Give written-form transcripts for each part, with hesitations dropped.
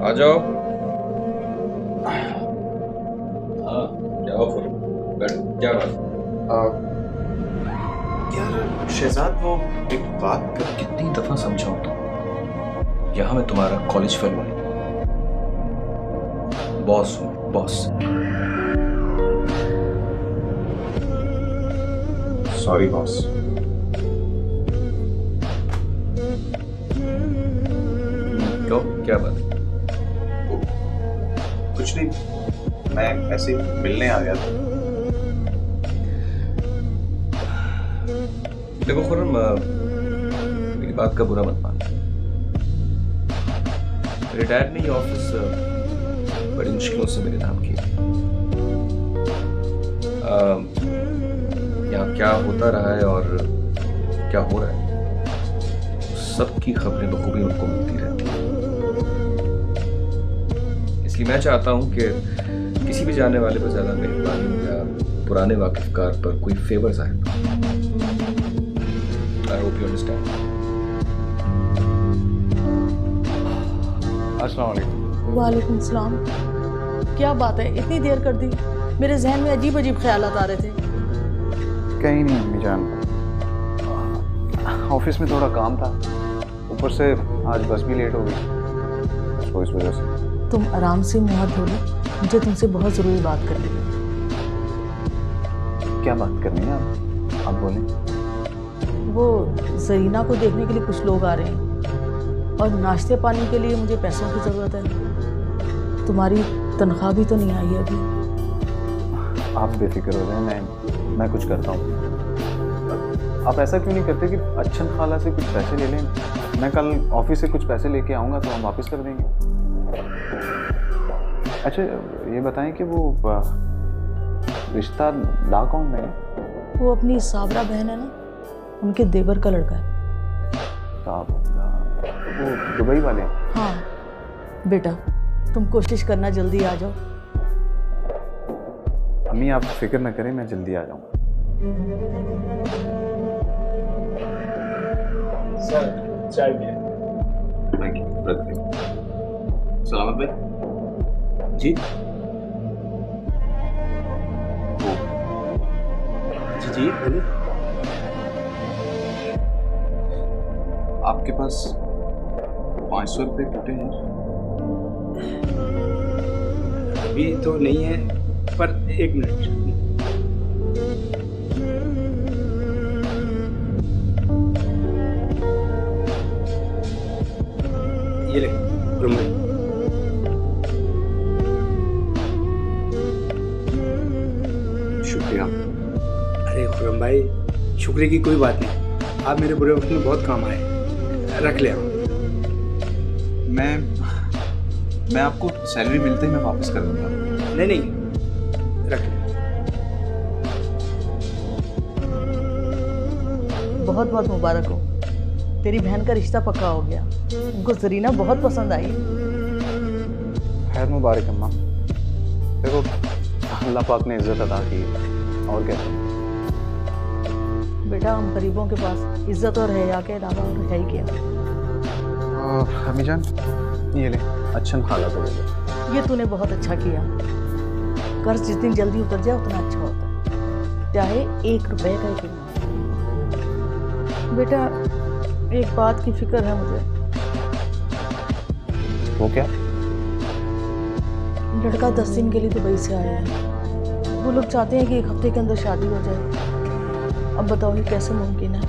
आ जाओ। हाँ, क्या ऑफर? बैठ, क्या बात? यार शहजाद, वो एक बात कर। कितनी दफा समझाऊं तुम, यहाँ मैं तुम्हारा कॉलेज फेलो नहीं, बॉस हूँ, बॉस। Sorry boss. क्यों, क्या बात? कुछ नहीं, मैं ऐसे ही मिलने आ गया था। देखो खुर्रम, मेरी बात का बुरा मत मानना। मेरे डैड ने ये ऑफिस बड़ी मुश्किलों से मेरे नाम किया। यहाँ क्या होता रहा है और क्या हो रहा है, सबकी खबरें बखूबी उनको मिलती रहती हैं। इसलिए मैं चाहता हूँ कि किसी भी जाने वाले पर ज्यादा मेहरबानी या पुराने वाकिफकार पर कोई फेवर जाहिर ना हो। I hope you understand. अस्सलाम वालेकुम। वालेकुम सलाम। क्या बात है, इतनी देर कर दी? मेरे जहन में अजीब अजीब ख्यालात आ रहे थे। कहीं नहीं अम्मी जान, ऑफिस में थोड़ा काम था, ऊपर से आज बस भी लेट हो गई, तो इस वजह से। तुम आराम से मुंह हाथ धो लो, मुझे तुमसे बहुत ज़रूरी बात करनी है। क्या बात करनी है आप बोलें। वो जरीना को देखने के लिए कुछ लोग आ रहे हैं और नाश्ते पानी के लिए मुझे पैसों की ज़रूरत है। तुम्हारी तनख्वाह भी तो नहीं आई है अभी। आप बेफिक्र हो जाए, मैं कुछ करता हूँ। आप ऐसा क्यों नहीं करते कि अच्छन खाला से कुछ पैसे ले लें, मैं कल ऑफिस से कुछ पैसे लेके आऊँगा तो हम वापस कर देंगे। अच्छा ये बताएं कि वो रिश्ता ला कौन है? वो अपनी साबरा बहन है ना, उनके देवर का लड़का है। साहब वो दुबई वाले हैं? हाँ बेटा, तुम कोशिश करना जल्दी आ जाओ। अम्मी आप फिक्र न करें, मैं जल्दी आ जाऊँगा। सर चाय पिए। थैंक यू, रख लो। सलामत भाई जी। जी बोलिए। आपके पास 500 रुपये टूटे हैं? अभी तो नहीं है, पर एक मिनट। ये ले रुमाल। शुक्रिया। अरे खुरम भाई, शुक्रिया की कोई बात नहीं, आप मेरे बुरे वक्त में बहुत काम आए। रख ले आप। मैं आपको सैलरी मिलते ही मैं वापस कर दूंगा। नहीं नहीं, रख ले। बहुत बहुत मुबारक हो, तेरी बहन का रिश्ता पक्का हो गया। उनको जरीना बहुत पसंद आई। खैर मुबारक अम्मा। देखो अल्लाह पाक ने इज्जत अता की, और क्या करें। बेटा, हम गरीबों के पास इज्जत और हया के अलावा और है ही क्या। अम्मी जान ये ले, अच्छन खाला को ले लो। ये तूने बहुत अच्छा किया। कर्ज जितनी जल्दी उतर जाए उतना अच्छा होता है, चाहे 1 रुपए का ही क्यों ना। बेटा, एक बात की फिक्र है मुझे। वो क्या? लड़का 10 दिन के लिए दुबई से आया है। वो लोग चाहते हैं कि 1 हफ्ते के अंदर शादी हो जाए। अब बताओ ये कैसे मुमकिन है।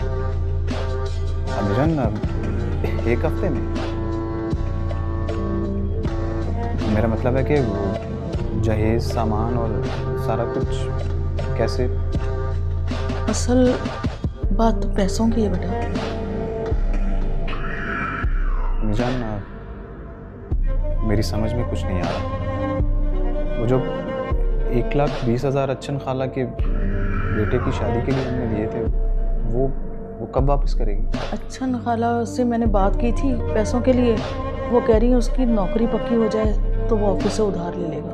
अम्मी जान 1 हफ्ते में? मेरा मतलब है कि वो जहेज सामान और सारा कुछ कैसे? असल बात तो पैसों की है बेटा। अम्मी जान मेरी समझ में कुछ नहीं आ रहा। वो जो 1,20,000 अच्छन खाला के बेटे की शादी के लिए हमने दिए थे, वो कब वापस करेगी? अच्छा खाला से मैंने बात की थी पैसों के लिए। वो कह रही है उसकी नौकरी पक्की हो जाए तो वो ऑफिस से उधार ले लेगा।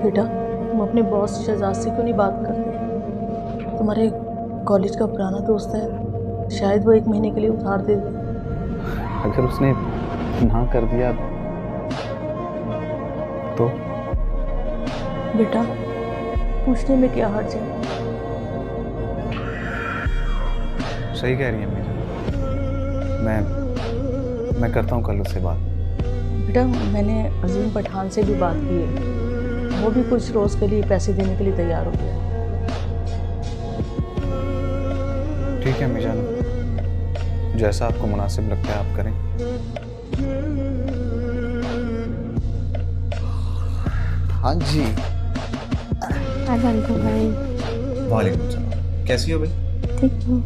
बेटा, तुम अपने बॉस शहजाद से क्यों नहीं बात करते? तुम्हारे कॉलेज का पुराना दोस्त है, शायद वो 1 महीने के लिए उधार दे दे। अगर उसने ना कर दिया तो? बेटा पूछने में क्या हर्ज है? सही कह रही है अम्मी जान। मैं करता हूँ कल उससे बात। बेटा मैंने अजीम पठान से भी बात की है, वो भी कुछ रोज़ के लिए पैसे देने के लिए तैयार हो गया। ठीक है अम्मी जान, जैसा आपको मुनासिब लगता है आप करें। हाँ जी। भाई। वालेकुम सलाम, कैसी हो भाई? ठीक हूँ।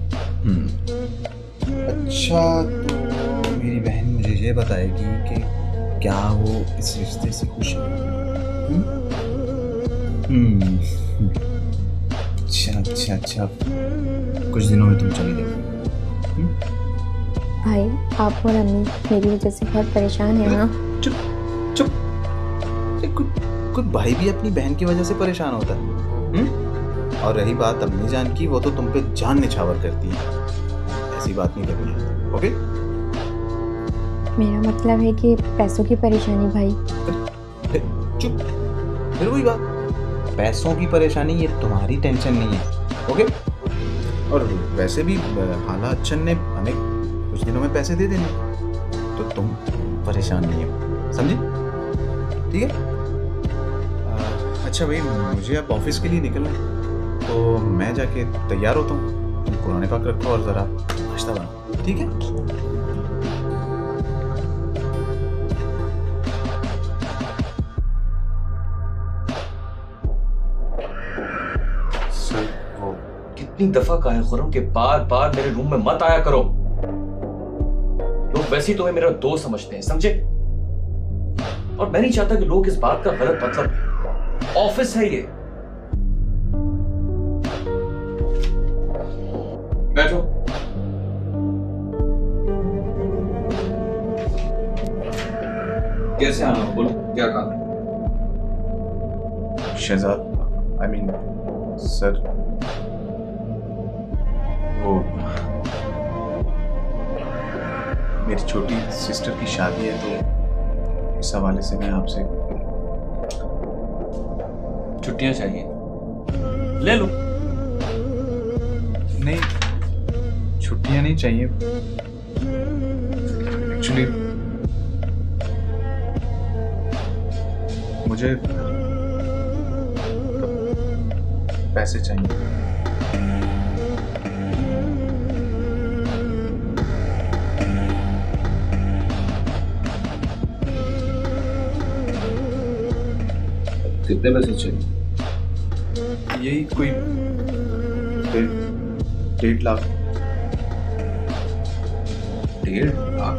अच्छा, तो मेरी बहन मुझे ये बताएगी कि क्या वो इस रिश्ते से खुश है? अच्छा, कुछ दिनों में तुम चली जाओगी। भाई आप और अम्मी मेरी वजह से बहुत परेशान है ना। चुप। कोई भाई भी अपनी बहन की वजह से परेशान होता है। और रही बात अम्मी जान की, वो तो तुम पे जान निछावर करती है, ऐसी बात नहीं करनी है। ओके? मेरा मतलब है कि पैसों की परेशानी भाई। चुप, फिर वही बात, पैसों की परेशानी ये तुम्हारी टेंशन नहीं है। ओके? और वैसे भी हाला अच्छन ने हमें कुछ दिनों में पैसे दे देने, तो तुम परेशान नहीं हो, समझी? ठीक है? अच्छा भाई, मुझे अब ऑफिस के लिए निकलना है, तो मैं जाके तैयार होता हूँ। तुम कुरान पाक रखो और ज़रा नाश्ता बनाओ, ठीक है? सर वो कितनी दफा कहा है खुर्रम के बार बार मेरे रूम में मत आया करो। लोग वैसे ही तुम्हें मेरा दोस्त समझते हैं, समझे? और मैं नहीं चाहता कि लोग इस बात का गलत मतलब। ऑफिस है ये। बैठो। कैसे आना हो, बोलो क्या काम है? शहजाद, आई मीन सर, वो मेरी छोटी सिस्टर की शादी है, तो इस हवाले से मैं आपसे छुट्टियां चाहिए, ले लो। नहीं, छुट्टियां नहीं चाहिए। एक्चुअली मुझे पैसे चाहिए। कितने पैसे चाहिए? यही कोई 1.5 लाख। 1.5 लाख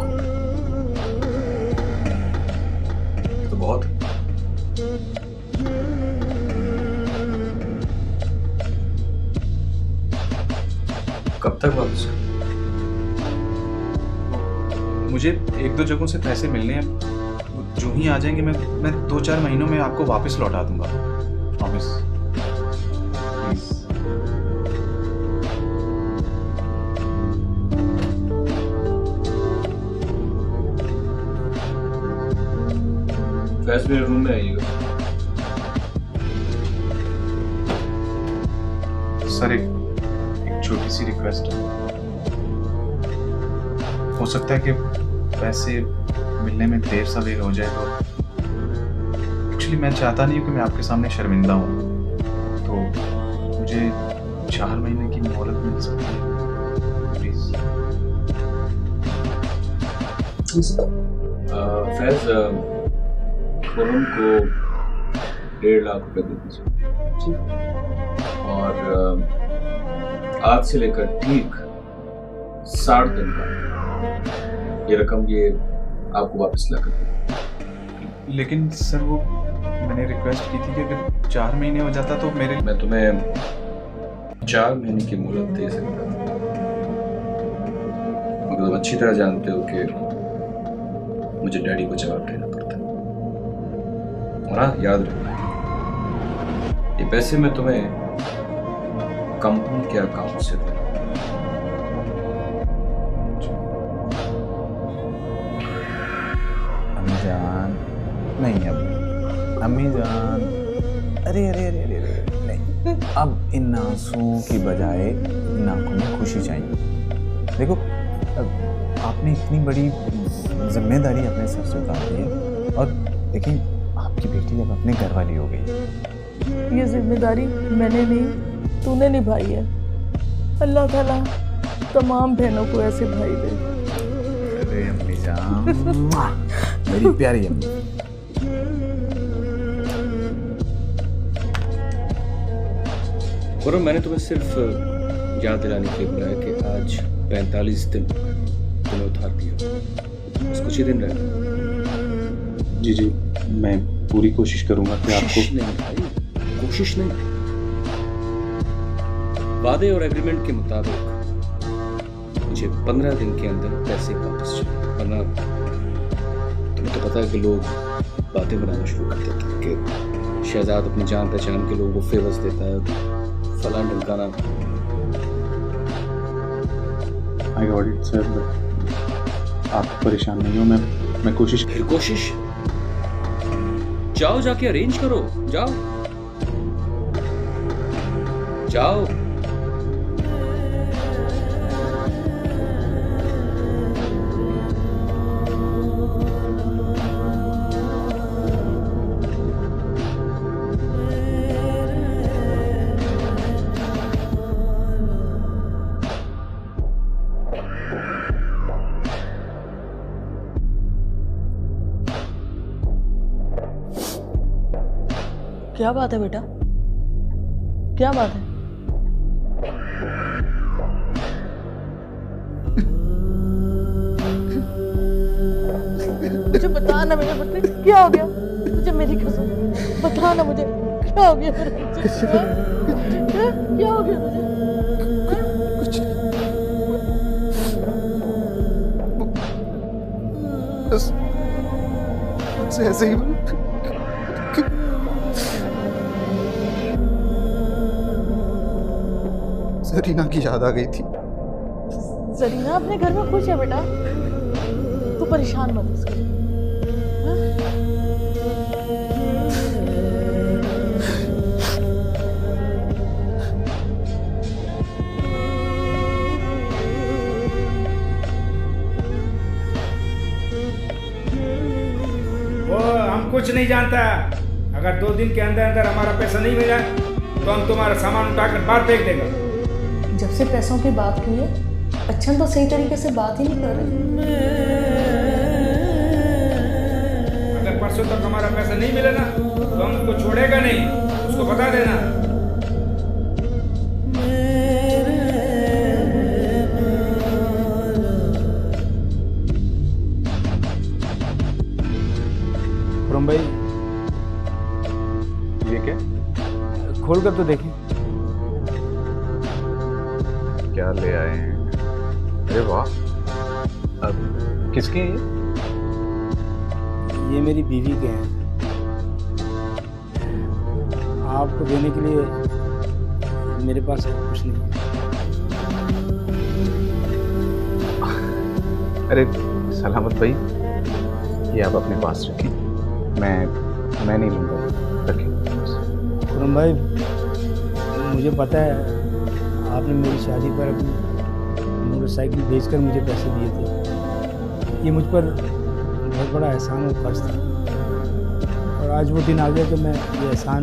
तो बहुत है। कब तक वापस? मुझे 1-2 जगहों से पैसे मिलने हैं, जो ही आ जाएंगे मैं 2-4 महीनों में आपको वापस लौटा दूंगा, प्रॉमिस। प्लीज। फैज मेरे रूम में आइएगा। सर एक छोटी सी रिक्वेस्ट है। हो सकता है कि पैसे मिलने में देर सवेर हो जाए, तो एक्चुअली मैं चाहता नहीं हूँ कि मैं आपके सामने शर्मिंदा हूँ, तो मुझे 4 महीने की मोहलत मिल सकती है, प्लीज। फैज खुर्रम को 1.5 लाख रुपए दे दीजिए, और आज से लेकर ठीक 60 दिन बाद ये रकम ये आपको वापस ला कर। लेकिन सर वो मैंने रिक्वेस्ट की थी कि अगर 4 महीने हो जाता तो मेरे। मैं तुम्हें 4 महीने की मोहलत दे सकता हूँ, मगर तुम अच्छी तरह जानते हो कि मुझे डैडी को जवाब देना पड़ता है। और हाँ, याद रखो, ये पैसे मैं तुम्हें कंपनी के अकाउंट से दूँ। जान नहीं, अब अम्मी जान, अरे अरे अरे अरे अरे नहीं, अब इन आंसुओं की बजाय इन आंखों में खुशी चाहिए। देखो अब आपने इतनी बड़ी जिम्मेदारी अपने सर से उतार दी है, और देखिए आपकी बेटी अब अपने घर वाली हो गई। ये जिम्मेदारी मैंने नहीं, तूने निभाई है। अल्लाह ताला तमाम बहनों को ऐसे भाई दे। अरे अम्मी जान, मेरी प्यारी अम्मी। खुर्रम, मैंने तुम्हें सिर्फ याद दिलाने के लिए बुलाया कि आज 45 दिन तुम्हें उधार दिया, बस कुछ ही दिन रह गए। जी जी, मैं पूरी कोशिश करूंगा कि आपको। कोशिश नहीं भाई, कोशिश नहीं, वादे और एग्रीमेंट के मुताबिक मुझे 15 दिन के अंदर पैसे वापस चाहिए, वरना तुम्हें तो पता है कि लोग बातें बनाना शुरू कर देते हैं कि शहजाद अपनी जान पहचान के लोगों को फेवर्स देता है, फलान ढमकाना। आई गॉट इट सर, आप परेशान नहीं हो, मैं कोशिश। फिर कोशिश, जाओ जाके अरेंज करो, जाओ जाओ। क्या बात है बेटा, क्या बात है? मुझे बता ना मेरे बेटे, क्या हो गया मुझे? मेरी कसम बता ना मुझे, क्या हो गया मेरे बच्चे? क्या हो गया मुझे? कुछ बस मुझसे ऐसे ही जरीना की याद आ गई थी। जरीना अपने घर में खुश है बेटा, तू परेशान मत उसके लिए। वो हम कुछ नहीं जानता। अगर 2 दिन के अंदर अंदर हमारा पैसा नहीं मिला तो हम तुम्हारा सामान उठाकर बाहर फेंक देगा। जब से पैसों की बात की है, अच्छन तो सही तरीके से बात ही नहीं कर रहे। अगर परसों तक हमारा पैसा नहीं मिला ना तो हम उसको छोड़ेगा नहीं, उसको बता देना। खुर्रम भाई, ये क्या? खोल कर तो देखिए। क्या ले आए हैं? अरे वाह, अब किसके हैं ये मेरी बीवी के हैं। आपको देने के लिए मेरे पास कुछ नहीं। अरे सलामत भाई, ये आप अपने पास रखिए, मैं नहीं लूँगा, रखिए। खुर्रम भाई, मुझे पता है आपने मेरी शादी पर अपनी मोटरसाइकिल बेचकर मुझे पैसे दिए थे। ये मुझ पर बहुत बड़ा एहसान और कर्ज था, और आज वो दिन आ गया कि मैं ये एहसान।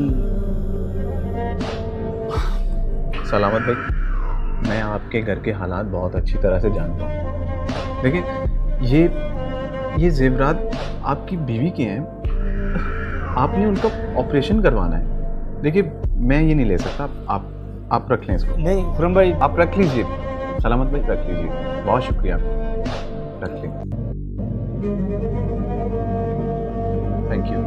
सलामत भाई, मैं आपके घर के हालात बहुत अच्छी तरह से जानता हूँ। देखिए, ये जेवरात आपकी बीवी के हैं, आपने उनका ऑपरेशन करवाना है। देखिए, मैं ये नहीं ले सकता, आप रख लें इसको। नहीं खुर्रम भाई, आप रख लीजिए, सलामत भाई रख लीजिए, बहुत शुक्रिया, रख लें। Thank you.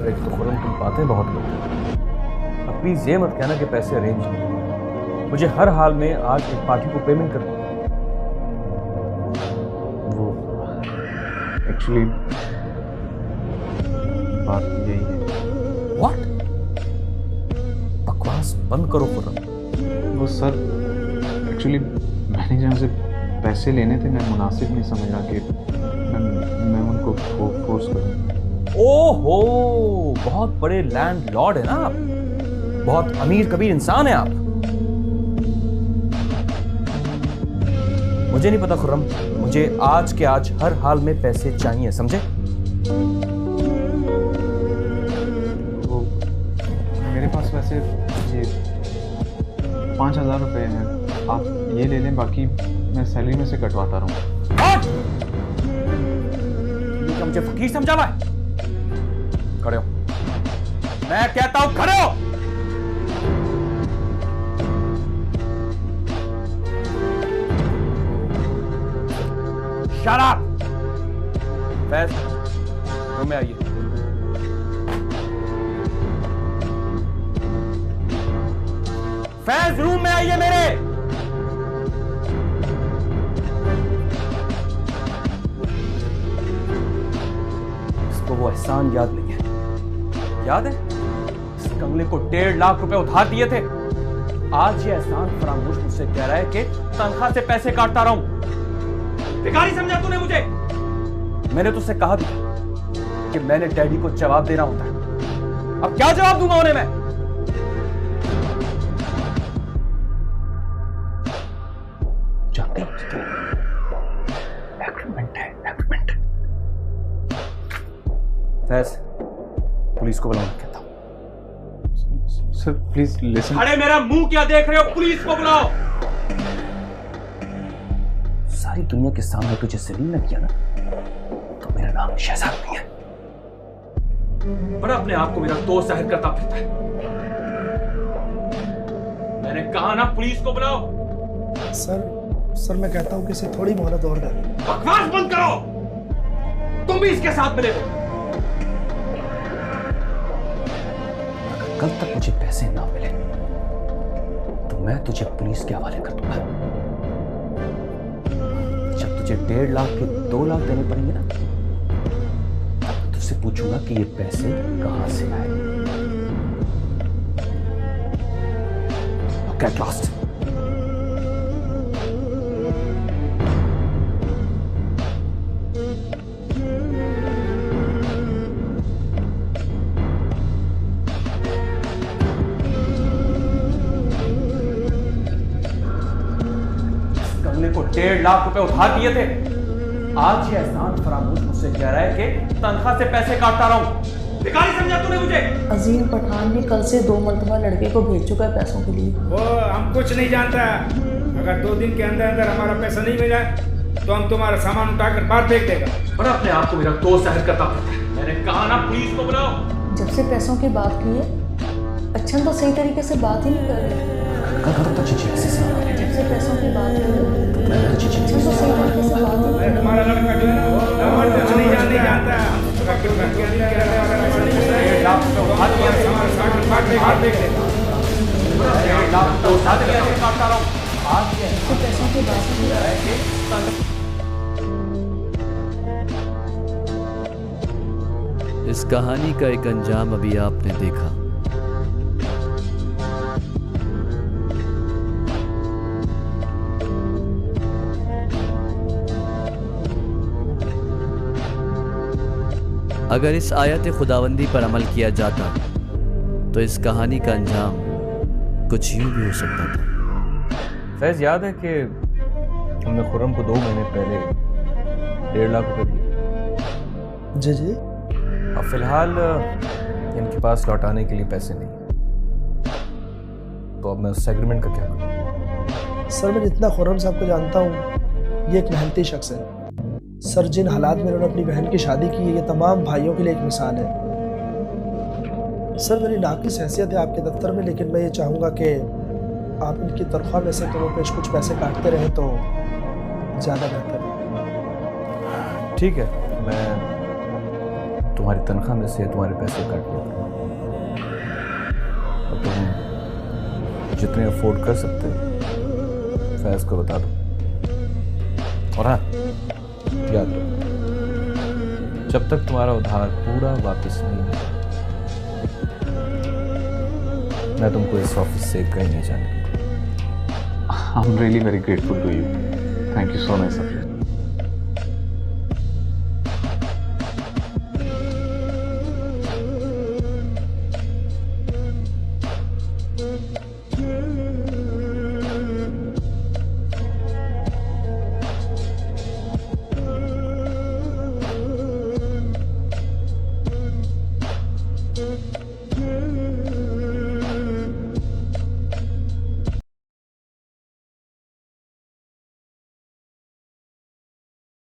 एक तो खुर्रम तुम बातें बहुत करते हो। अब प्लीज ये मत कहना कि पैसे अरेंज नहीं, मुझे हर हाल में आज एक पार्टी को पेमेंट करनी है। वो एक्चुअली बात यही है। व्हाट? बकवास बंद करो खुर्रम। वो सर, एक्चुअली यानी जहाँ से पैसे लेने थे मैं मुनासिब नहीं समझ रहा कि मैं उनको फोर्स करूँ। ओहो, बहुत बड़े लैंडलॉर्ड है ना आप, बहुत अमीर कबीर इंसान है आप। मुझे नहीं पता खुर्रम, मुझे आज के आज हर हाल में पैसे चाहिए, समझे? तो मेरे पास वैसे ये 5,000 रुपये हैं, आप ये ले लें, बाकी मैं सैलरी में से कटवाता रहूँ। क्या मुझे फकीर समझा हुआ है? खड़े हो, मैं कहता हूं खड़े हो। Shut up. फैज, रूम में आइए। फैज, रूम में आइए मेरे। इसको वो एहसान याद नहीं है। याद है इस कंगले को 1.5 लाख रुपए उधार दिए थे। आज ये एहसान फरामोश मुझसे कह रहा है कि तनख्वाह से पैसे काटता रहूं। भिखारी समझा तूने मुझे? मैंने तुझसे कहा भी कि मैंने डैडी को जवाब देना होता है। अब क्या जवाब दूंगा उन्हें मैं? जानते हो एग्रीमेंट है, एग्रीमेंट। फैज, पुलिस को बुलाओ कहता हूं। Sir please listen. अरे मेरा मुंह क्या देख रहे हो? पुलिस को बुलाओ। सारी दुनिया के सामने तुझे जलील न किया ना, तो मेरा नाम शहजाद नहीं है। बड़ा अपने आप को मेरा दोस्त जाहिर करता फिरता है। मैंने कहा ना पुलिस को बुलाओ। सर मैं कहता हूं कि इसे थोड़ी मोहलत और दे। बकवास बंद करो, तुम भी इसके साथ मिले हो। अगर कल तक मुझे पैसे ना मिले तो मैं तुझे पुलिस के हवाले कर दूंगा। जब तुझे 1.5 लाख के 2 लाख देने पड़ेंगे ना, तब तुझसे पूछूंगा कि ये पैसे कहां से आए। Okay, at last. को 1.5 लाख रुपए उधार दिए थे। आज ये एहसान फरामोश मुझसे कह रहा है कि तनख्वाह से पैसे काटता रहूं। भिखारी समझा तूने मुझे? अजीम पठान भी कल से 2 मरतबा लड़के को भेज चुका है पैसों के लिए। वो हम कुछ नहीं जानता। अगर 2 दिन के अंदर अंदर हमारा पैसा नहीं मिला तो हम तुम्हारा सामान उठाकर बाहर फेंक देगा। बड़ा अपने आप को मेरा दोस्त जाहिर करता फिरता है। मैंने कहा ना पुलिस को बुलाओ। जब से पैसों की बात की है, अच्छा तो सही तरीके से बात ही नहीं कर रहे। जब से पैसों की बात की है, अच्छा तो सही तरीके से बात ही नहीं। तुम्हारा लड़का जो है ना वो कुछ नहीं जानता। पैसों की बात नहीं कर रहे। इस कहानी का एक अंजाम अभी आपने देखा। अगर इस आयत खुदावंदी पर अमल किया जाता तो इस कहानी का अंजाम कुछ यूं भी हो सकता था। फैज, याद है कि हमने खुर्रम को 2 महीने पहले 1.5 लाख रुपए दिए? जी जी। अब फिलहाल इनके पास लौटाने के लिए पैसे नहीं, तो अब मैं उस एग्रीमेंट का क्या करूं? सर मैं जितना खुर्रम साहब को जानता हूँ, ये एक मेहनती शख्स है। सर जिन हालात में उन्होंने अपनी बहन की शादी की है, ये तमाम भाइयों के लिए एक मिसाल है। सर मेरी नाकिस हैसियत है आपके दफ्तर में, लेकिन मैं ये चाहूँगा कि आप इनकी तनख्वाह में से करो पेश कुछ पैसे काटते रहें तो ज़्यादा बेहतर है। ठीक है, मैं तुम्हारी तनख्वाह में से तुम्हारे पैसे काट लेता हूँ और तुम जितने अफोर्ड कर सकते हो फैज को बता दो। और हाँ, याद रखो, जब तक तुम्हारा उधार पूरा वापस नहीं होगा, मैं तुमको इस ऑफिस से कहीं नहीं जाने दूंगा। I'm really very grateful to you. Thank you so much, Safia.